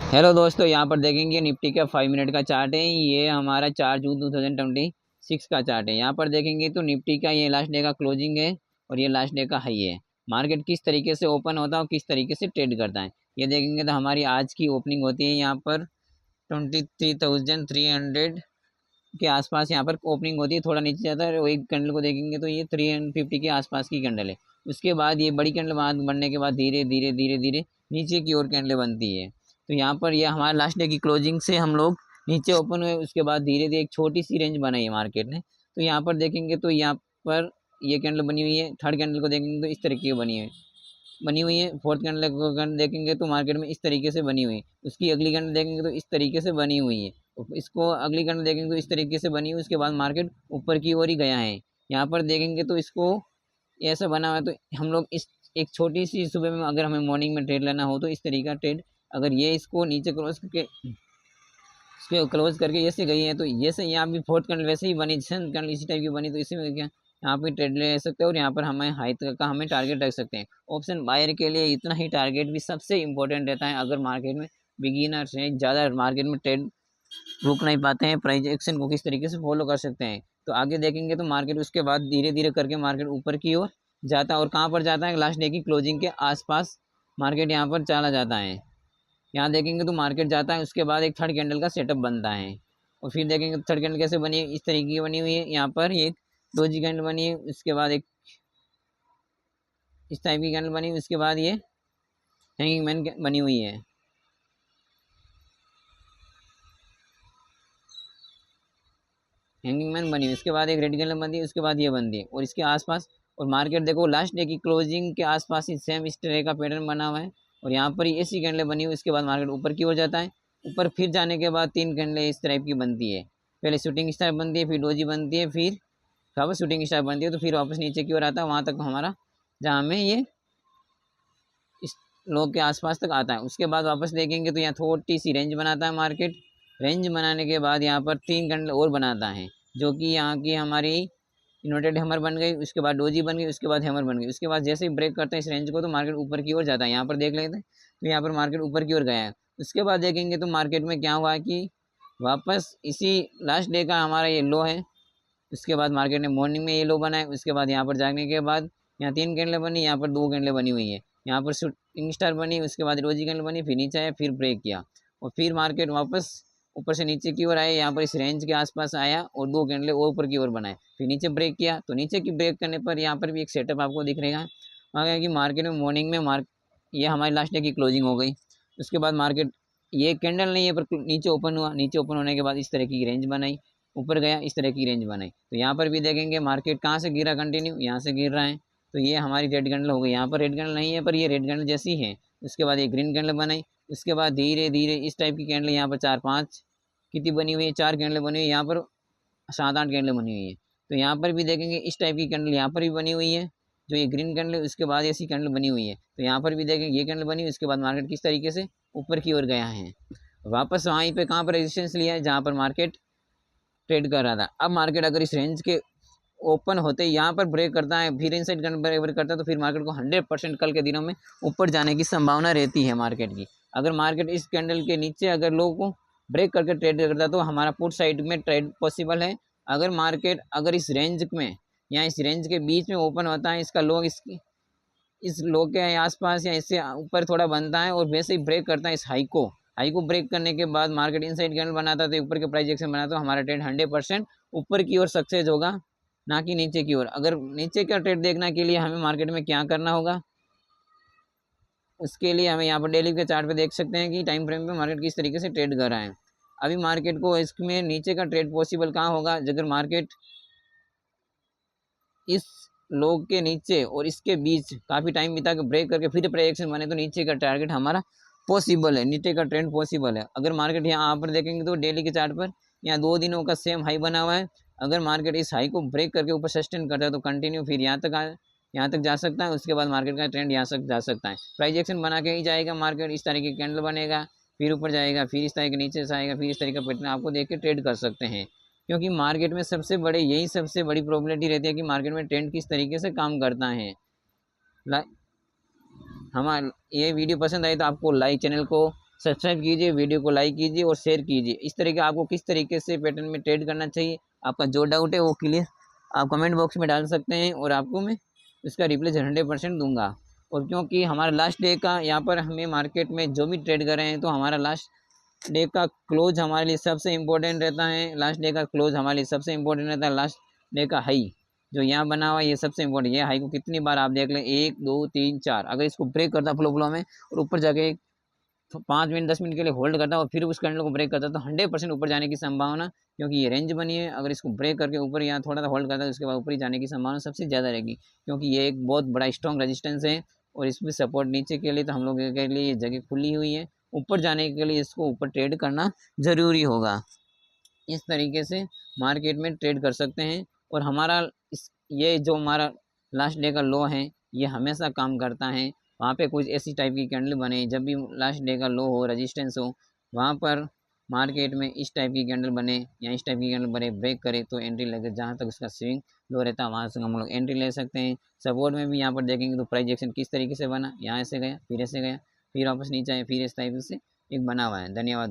Hello दोस्तों, यहाँ पर देखेंगे निफ्टी का 5 मिनट का चार्ट है। ये हमारा 4 जून 2026 का चार्ट है। यहाँ पर देखेंगे तो निफ्टी का ये लास्ट डे का क्लोजिंग है और ये लास्ट डे का हाई है। मार्केट किस तरीके से ओपन होता है और किस तरीके से ट्रेड करता है ये देखेंगे तो हमारी आज की ओपनिंग होती है यहाँ पर 23,300 के आसपास। यहाँ पर ओपनिंग होती है, थोड़ा नीचे जाता है और एक कैंडल को देखेंगे तो ये 350 के आसपास की कैंडल है। उसके बाद ये बड़ी कैंडल बनने के बाद धीरे धीरे धीरे धीरे नीचे की ओर कैंडल बनती है। तो यहाँ पर ये हमारे लास्ट डे की क्लोजिंग से हम लोग नीचे ओपन हुए, उसके बाद धीरे धीरे एक छोटी सी रेंज बनाई है मार्केट ने। तो यहाँ पर देखेंगे तो यहाँ पर ये कैंडल बनी हुई है। थर्ड कैंडल को देखेंगे तो इस तरीके की बनी हुई है। फोर्थ कैंडल को देखेंगे तो मार्केट में इस तरीके से बनी हुई है। उसकी अगली कैंडल देखेंगे तो इस तरीके से बनी हुई है। इसको अगली कैंडल देखेंगे तो इस तरीके से बनी हुई। उसके बाद मार्केट ऊपर की ओर ही गया है। यहाँ पर देखेंगे तो इसको ऐसा बना हुआ है। तो हम लोग इस एक छोटी सी सुबह में अगर हमें मॉर्निंग में ट्रेड लेना हो तो इस तरीका ट्रेड, अगर ये इसको नीचे क्रॉस करके इसको क्लोज करके ये से गई है तो ये से यहाँ भी फोर्थ कैंडल वैसे ही बनी, कैंडल इसी टाइप की बनी, तो इसी में क्या यहाँ पे ट्रेड ले सकते हैं। और यहाँ पर हमें हाई तक का हमें टारगेट रख सकते हैं। ऑप्शन बायर के लिए इतना ही टारगेट भी सबसे इंपॉर्टेंट रहता है। अगर मार्केट में बिगिनर्स हैं, ज़्यादा मार्केट में ट्रेड रुक नहीं पाते हैं, प्राइस एक्शन को किस तरीके से फॉलो कर सकते हैं। तो आगे देखेंगे तो मार्केट उसके बाद धीरे धीरे करके मार्केट ऊपर की ओर जाता है और कहाँ पर जाता है, लास्ट डे की क्लोजिंग के आसपास मार्केट यहाँ पर चला जाता है। यहाँ देखेंगे तो मार्केट जाता है, उसके बाद एक थर्ड कैंडल का सेटअप बनता है। और फिर देखेंगे थर्ड कैंडल कैसे बनी है, इस तरीके की बनी हुई है। यहाँ पर एक डोजी कैंडल बनी है, उसके बाद एक इस टाइप की कैंडल बनी, उसके बाद ये हैंगिंग मैन बनी हुई है। हैंगिंग मैन बनी हुई, उसके बाद एक रेड कैंडल बनती है, उसके बाद ये बनती है और इसके आसपास। और मार्केट देखो लास्ट डे की क्लोजिंग के आसपास ही सेम इस तरह का पैटर्न बना हुआ है और यहाँ पर ही ऐसी कैंडल बनी हुई। उसके बाद मार्केट ऊपर की ओर जाता है। ऊपर फिर जाने के बाद तीन कैंडलें इस टाइप की बनती है। पहले शूटिंग स्टार बनती है, फिर डोजी बनती है, फिर वापस शूटिंग स्टार बनती है, तो फिर वापस नीचे की ओर आता है वहाँ तक हमारा, जहाँ में ये इस लोग के आसपास तक आता है। उसके बाद वापस देखेंगे तो यहाँ थोड़ी सी रेंज बनाता है मार्केट। रेंज बनाने के बाद यहाँ पर तीन कैंडल और बनाता है, जो कि यहाँ की हमारी इन्वर्टेड हैमर बन गई, उसके बाद डोजी बन गई, उसके बाद हैमर बन गई। उसके बाद जैसे ही ब्रेक करते हैं इस रेंज को तो मार्केट ऊपर की ओर जाता है। यहाँ पर देख लेते हैं तो यहाँ पर मार्केट ऊपर की ओर गया है। उसके बाद देखेंगे तो मार्केट में क्या हुआ कि वापस इसी लास्ट डे का हमारा ये लो है। उसके बाद मार्केट ने मॉर्निंग में ये लो बनाए। उसके बाद यहाँ पर जागने के बाद यहाँ तीन कैंडलें बनी, यहाँ पर दो कैंडलें बनी हुई है। यहाँ पर शूटिंग स्टार बनी, उसके बाद रोजी कैंडल बनी, फिर नीचे आया, फिर ब्रेक किया और फिर मार्केट वापस ऊपर से नीचे की ओर आया। यहाँ पर इस रेंज के आसपास आया और दो कैंडले और ऊपर की ओर बनाए, फिर नीचे ब्रेक किया। तो नीचे की ब्रेक करने पर यहाँ पर भी एक सेटअप आपको दिख रहेगा। वहाँ कि मार्केट में मॉर्निंग में ये हमारी लास्ट डे की क्लोजिंग हो गई। उसके बाद मार्केट ये कैंडल नहीं है पर नीचे ओपन हुआ। नीचे ओपन होने के बाद इस तरह की रेंज बनाई, ऊपर गया, इस तरह की रेंज बनाई। तो यहाँ पर भी देखेंगे मार्केट कहाँ से गिरा, कंटिन्यू यहाँ से गिर रहा है। तो ये हमारी रेड कैंडल हो गई। यहाँ पर रेड कैंडल नहीं है पर ये रेड कैंडल जैसी है। उसके बाद ये ग्रीन कैंडल बनाई। उसके बाद धीरे धीरे इस टाइप की कैंडल यहाँ पर चार पाँच कितनी बनी हुई है, चार कैंडल बनी हुई है। यहाँ पर सात आठ कैंडल बनी हुई है। तो यहाँ पर भी देखेंगे इस टाइप की कैंडल यहाँ पर भी बनी हुई है, जो ये ग्रीन कैंडल है। उसके बाद ऐसी कैंडल बनी हुई है। तो यहाँ पर भी देखेंगे ये कैंडल बनी हुई। उसके बाद मार्केट किस तरीके से ऊपर की ओर गया है, वापस वहीं पे कहाँ पर रेजिस्टेंस लिया है जहाँ पर मार्केट ट्रेड कर रहा था। अब मार्केट अगर इस रेंज के ओपन होते यहाँ पर ब्रेक करता है, फिर इनसाइड ब्रेक करता है, तो फिर मार्केट को 100% कल के दिनों में ऊपर जाने की संभावना रहती है मार्केट की। अगर मार्केट इस कैंडल के नीचे अगर लोगों को ब्रेक करके ट्रेड करता है तो हमारा पुट साइड में ट्रेड पॉसिबल है। अगर मार्केट अगर इस रेंज में या इस रेंज के बीच में ओपन होता है, इसका लो इस लो के आसपास या इससे ऊपर थोड़ा बनता है और वैसे ही ब्रेक करता है इस हाई को ब्रेक करने के बाद मार्केट इनसाइड कैंडल बनाता है तो ऊपर के प्राइस एक्शन बनाता है, हमारा ट्रेड 100% ऊपर की ओर सक्सेस होगा, ना कि नीचे की ओर। अगर नीचे का ट्रेड देखने के लिए हमें मार्केट में क्या करना होगा, उसके लिए हमें यहाँ पर डेली के चार्ट पे देख सकते हैं कि टाइम फ्रेम पे मार्केट किस तरीके से ट्रेड कर रहा है। अभी मार्केट को इसमें नीचे का ट्रेड पॉसिबल कहाँ होगा, अगर मार्केट इस लोग के नीचे और इसके बीच काफ़ी टाइम बिता के ब्रेक करके फिर प्रेडिक्शन बने तो नीचे का टारगेट हमारा पॉसिबल है, नीचे का ट्रेंड पॉसिबल है। अगर मार्केट यहाँ पर देखेंगे तो डेली के चार्ट पर यहाँ 2 दिनों का सेम हाई बना हुआ है। अगर मार्केट इस हाई को ब्रेक करके ऊपर सस्टेन करता है तो कंटिन्यू फिर यहाँ तक जा सकता है। उसके बाद मार्केट का ट्रेंड यहाँ तक जा सकता है। प्राइस एक्शन बना के ही जाएगा मार्केट, इस तरीके की कैंडल बनेगा, फिर ऊपर जाएगा, फिर इस तरह के नीचे से आएगा, फिर इस तरीके का पैटर्न आपको देख के ट्रेड कर सकते हैं। क्योंकि मार्केट में सबसे बड़ी प्रॉबिलिटी रहती है कि मार्केट में ट्रेंड किस तरीके से काम करता है। हमारा ये वीडियो पसंद आई तो आपको लाइक, चैनल को सब्सक्राइब कीजिए, वीडियो को लाइक कीजिए और शेयर कीजिए। इस तरीके आपको किस तरीके से पैटर्न में ट्रेड करना चाहिए, आपका जो डाउट है वो क्लियर आप कमेंट बॉक्स में डाल सकते हैं और आपको मैं इसका रिप्लाई 100% दूंगा। और क्योंकि हमारा लास्ट डे का यहाँ पर हमें मार्केट में जो भी ट्रेड कर रहे हैं, तो हमारा लास्ट डे का क्लोज हमारे लिए सबसे इम्पोर्टेंट रहता है। लास्ट डे का क्लोज हमारे लिए सबसे इम्पोर्टेंट रहता है। लास्ट डे का हाई जो यहाँ बना हुआ है ये सबसे इम्पोर्टेंट। ये हाई को कितनी बार आप देख लें, 1 2 3 4, अगर इसको ब्रेक करता फ्लो में और ऊपर जाके 5 मिनट 10 मिनट के लिए होल्ड करता है और फिर उस कैंडल को ब्रेक करता है, तो 100% ऊपर जाने की संभावना, क्योंकि ये रेंज बनी है, अगर इसको ब्रेक करके ऊपर यहाँ थोड़ा सा होल्ड करता है उसके बाद ऊपर ही जाने की संभावना सबसे ज़्यादा रहेगी, क्योंकि ये एक बहुत बड़ा स्ट्रॉन्ग रेजिस्टेंस है। और इसमें सपोर्ट नीचे के लिए, तो हम लोग के लिए ये जगह खुली हुई है। ऊपर जाने के लिए इसको ऊपर ट्रेड करना ज़रूरी होगा। इस तरीके से मार्केट में ट्रेड कर सकते हैं। और हमारा ये जो हमारा लास्ट डे का लो है ये हमेशा काम करता है। वहाँ पे कुछ ऐसी टाइप की कैंडल बने, जब भी लास्ट डे का लो हो, रेजिस्टेंस हो, वहाँ पर मार्केट में इस टाइप की कैंडल बने या इस टाइप की कैंडल बने, ब्रेक करे तो एंट्री लगे। जहाँ तक उसका स्विंग लो रहता है वहाँ से हम लोग एंट्री ले सकते हैं। सपोर्ट में भी यहाँ पर देखेंगे तो प्राइस एक्शन किस तरीके से बना, यहाँ से गया, फिर ऐसे गया, फिर वापस नीचे आया, फिर इस टाइप से एक बना हुआ है। धन्यवाद।